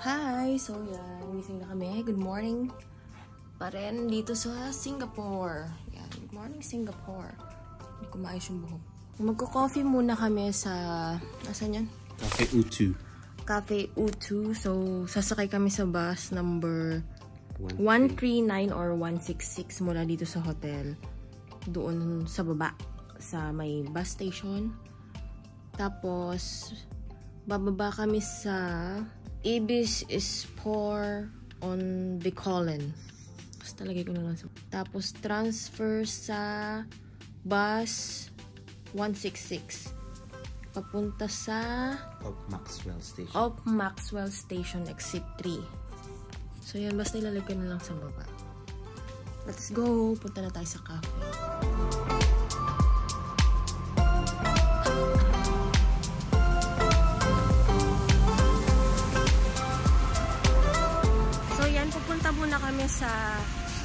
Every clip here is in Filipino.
Hi! So yan, gising na kami. Good morning pa rin dito sa Singapore. Yan, good morning Singapore. Hindi ko maayos yung buhok. Magko-coffee muna kami sa, asan yan? Cafe U2. Cafe U2. So, sasakay kami sa bus number 139 or 166 mula dito sa hotel. Doon sa baba, sa may bus station. Tapos, bababa kami sa Ibis Sport on Bicolen. Basta lagay ko na lang sa... Tapos, transfer sa bus 166. Papunta sa... Of Maxwell Station. Of Maxwell Station, exit 3. So, yan. Basta ilalagay ko na lang sa baba. Let's go! Punta na tayo sa cafe. Pupunta muna kami sa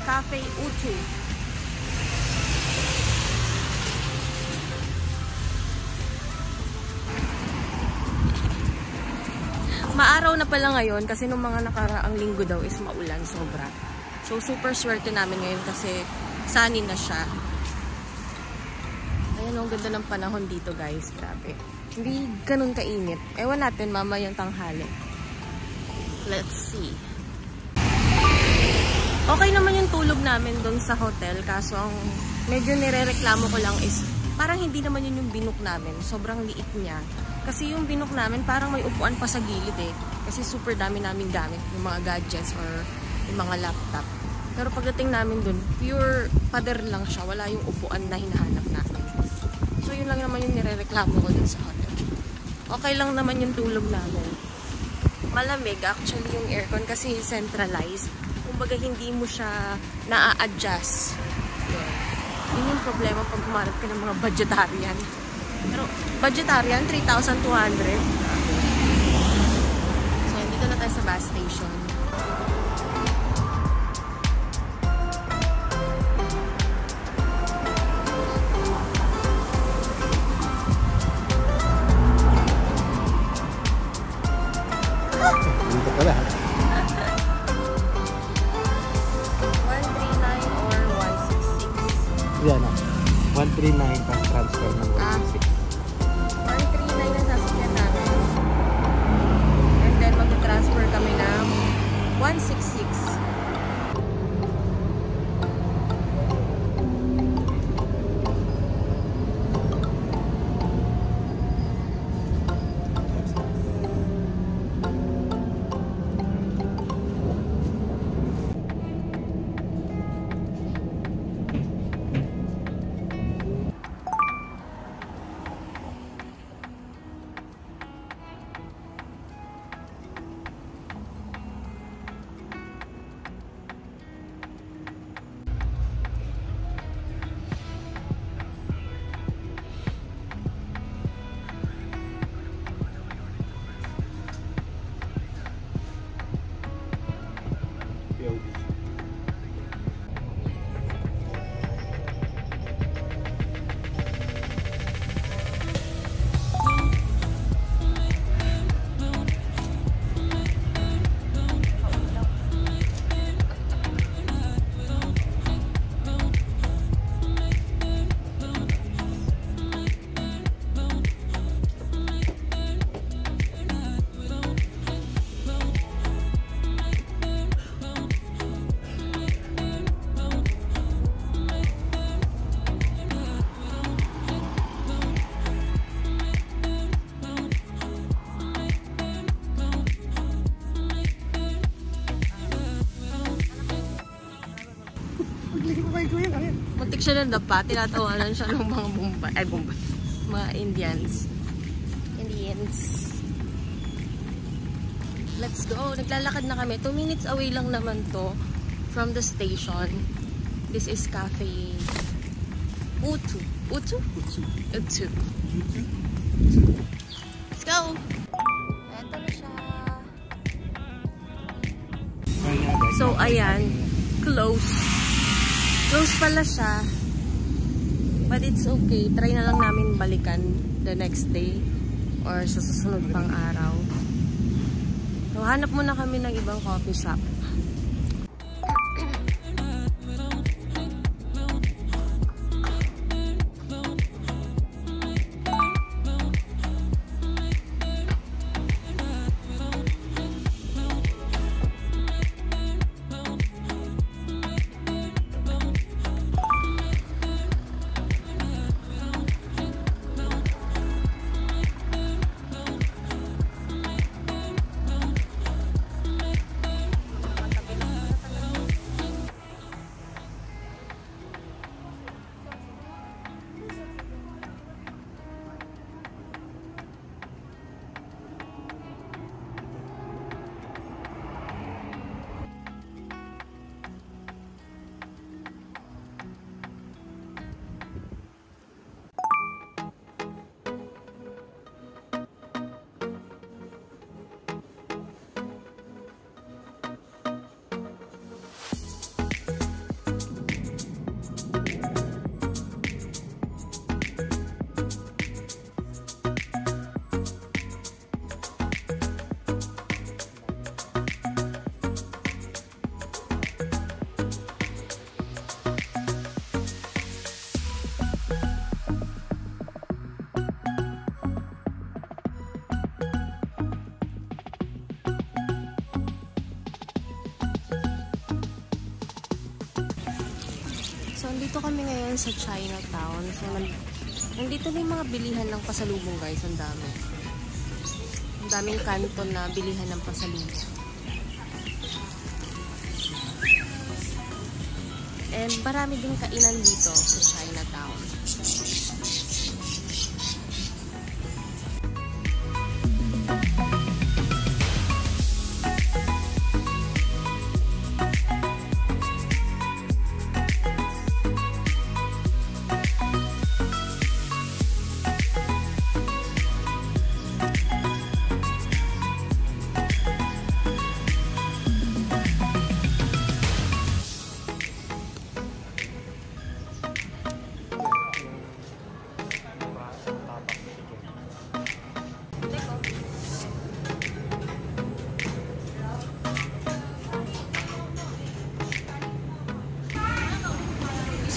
Cafe U2. Maaraw na pala ngayon kasi nung mga nakaraang linggo daw is maulan sobra. So super swerte namin ngayon kasi sunny na siya. Ayan, ang ganda ng panahon dito guys. Grabe. Hindi ganun kainit. Ewan natin mamayang tanghali. Let's see. Okay naman yung tulog namin doon sa hotel, kaso ang medyo nirereklamo ko lang is parang hindi naman yun yung binook namin. Sobrang liit niya. Kasi yung binook namin parang may upuan pa sa gilid eh. Kasi super dami namin gamit, yung mga gadgets or yung mga laptop. Pero pagdating namin doon, pure pader lang siya. Wala yung upuan na hinahanap namin. So yun lang naman yung nirereklamo ko doon sa hotel. Okay lang naman yung tulog namin. Malamig actually yung aircon kasi centralized. Kumbaga hindi mo siya na-a-adjust. Yun yung problema pag humarap ka ng mga budgetarian. Pero budgetarian, 3,200. So, dito na tayo sa bus station. Dito pala. 139 pang transfer ng 166. 139 na sasakyan namin. And then mag-transfer kami ng 166. Muntik siya ng dapa, tinatawanan siya ng mga Bombay, mga Indians. Let's go! Naglalakad na kami. 2 minutes away lang naman to from the station. This is Cafe U2. U2? U2. Let's go! Ito na siya. So, ayan. Close. Close pala siya. But it's okay. Try na lang namin balikan the next day or sa susunod pang araw. So, hanap muna kami ng ibang coffee shop. So, nandito kami ngayon sa Chinatown. So, nandito na yung mga bilihan ng pasalubong, guys. Ang dami. Ang daming kanto na bilihan ng pasalubong. And marami din kainan dito sa Chinatown.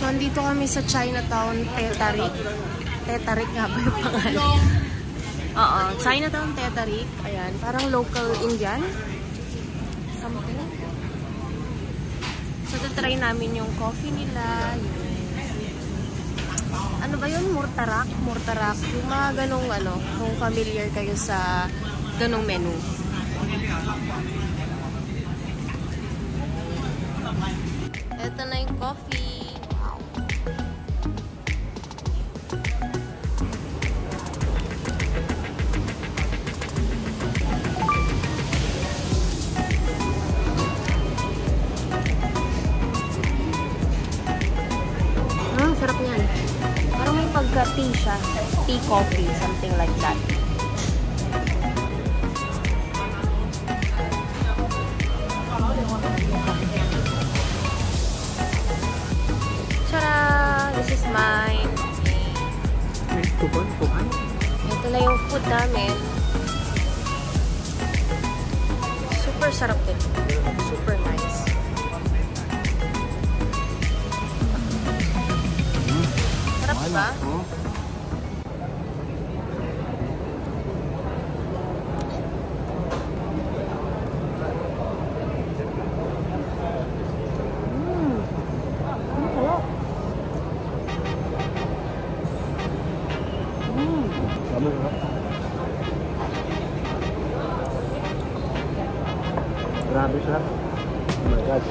So, andito kami sa Chinatown, Tetarik. Tetarik nga ba yung pangalan? Oo, Chinatown, Tetarik. Ayan, parang local Indian. Something. So, try namin yung coffee nila. Ano ba yun? Murtarak? Murtarak. Yung mga ganong ano, kung familiar kayo sa ganong menu. Ito na yung coffee. Sarap niyan. Parang may pagka-tea siya. Tea coffee, something like that. Tara! This is mine. Ito na yung food namin. Super sarap din. Super nice. Diba? Grabe siya. Oh my God.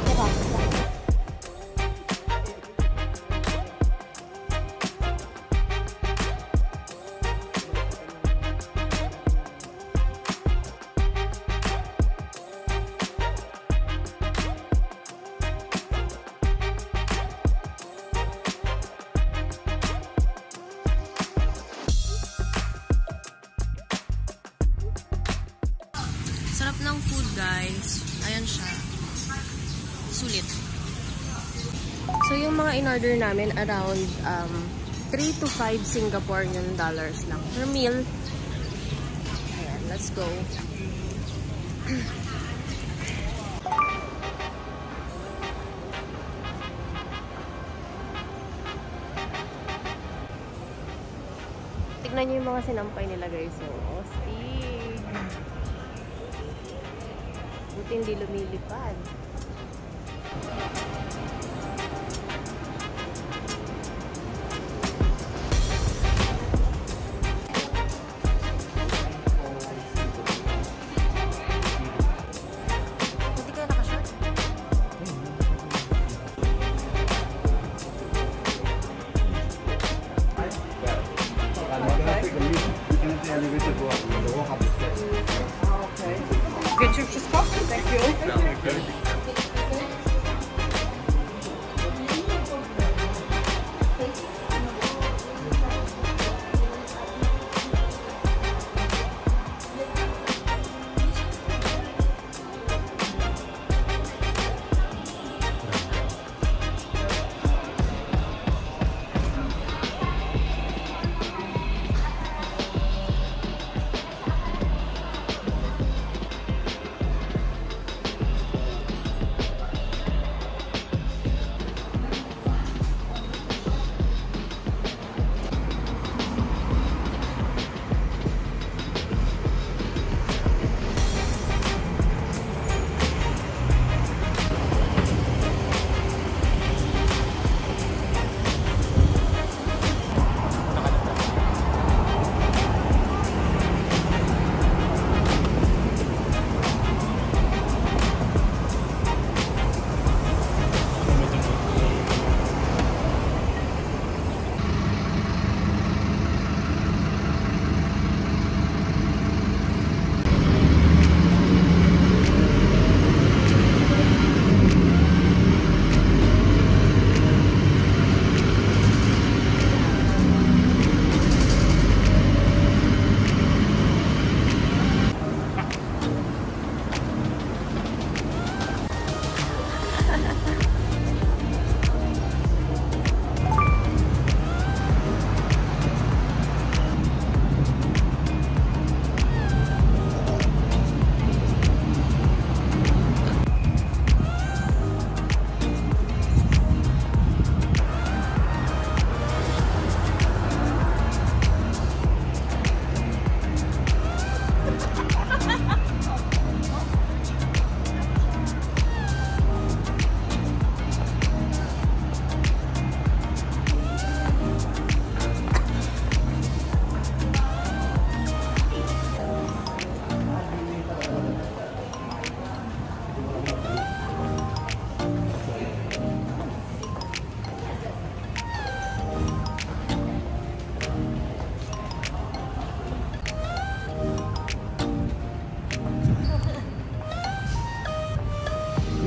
Sarap ng food, guys. Ayan siya. Sulit. So, yung mga in-order namin around 3 to 5 Singaporean dollars lang per meal. Ayan, let's go. Tingnan niyo yung mga sinampay nila guys. So, ostig. Buti hindi lumilipad. Hindi kayo nakashort? Get your spot. Thank you.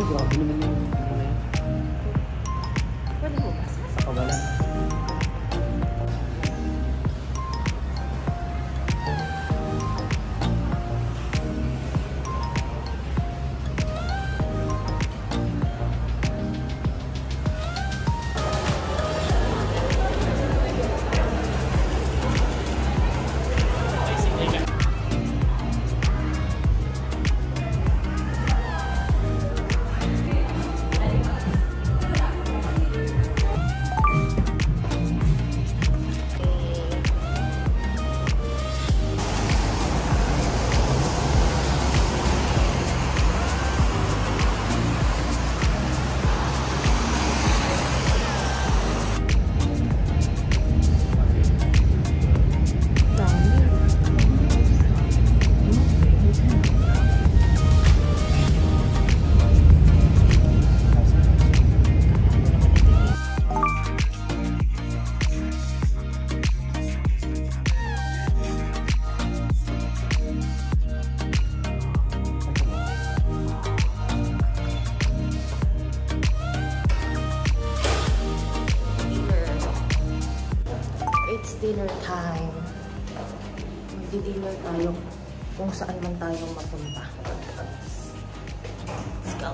Grabe naman yung ano yan. Pwede mo ba? Sa kawalan. It's dinner time. Magdi-dinner tayo kung saan man tayo mapunta. Let's go.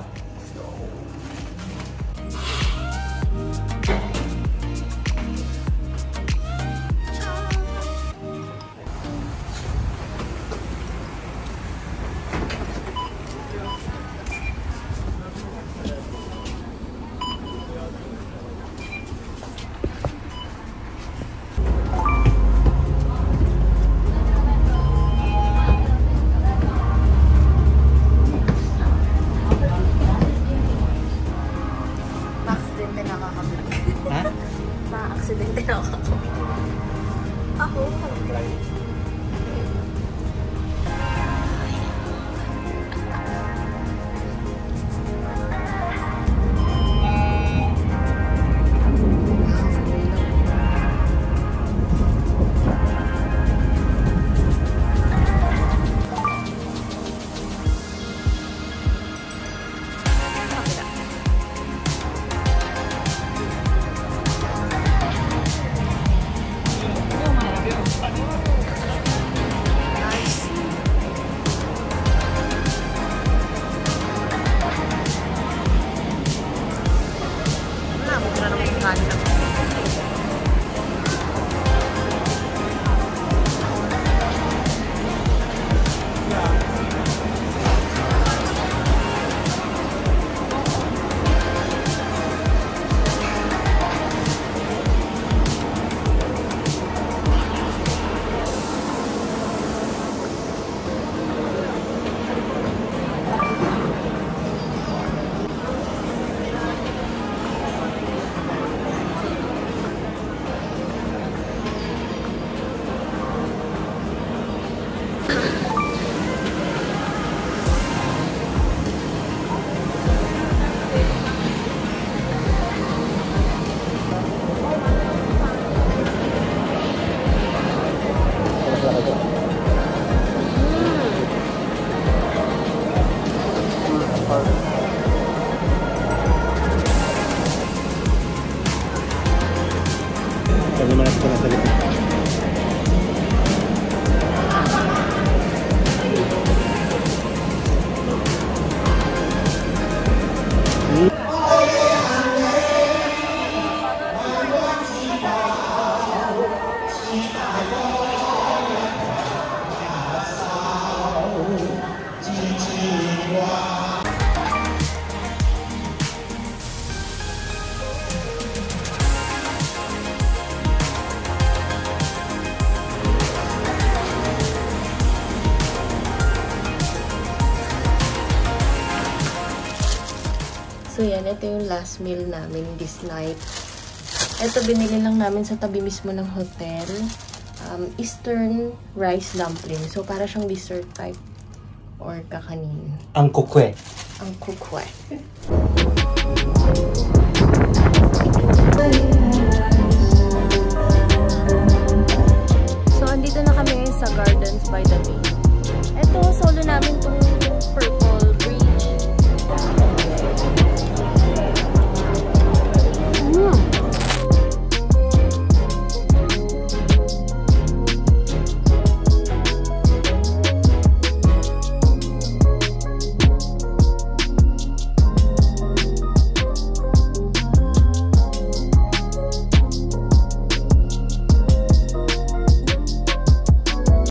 Sabi mo natin ito nasa likod. So yan, ito yung last meal namin this night. Ito binili lang namin sa tabi mismo ng hotel. Eastern rice dumpling. So para siyang dessert type or kakanin. Ang kukwe. Ang kukwe. So andito na kami sa Gardens by the Bay. Ito, solo namin itong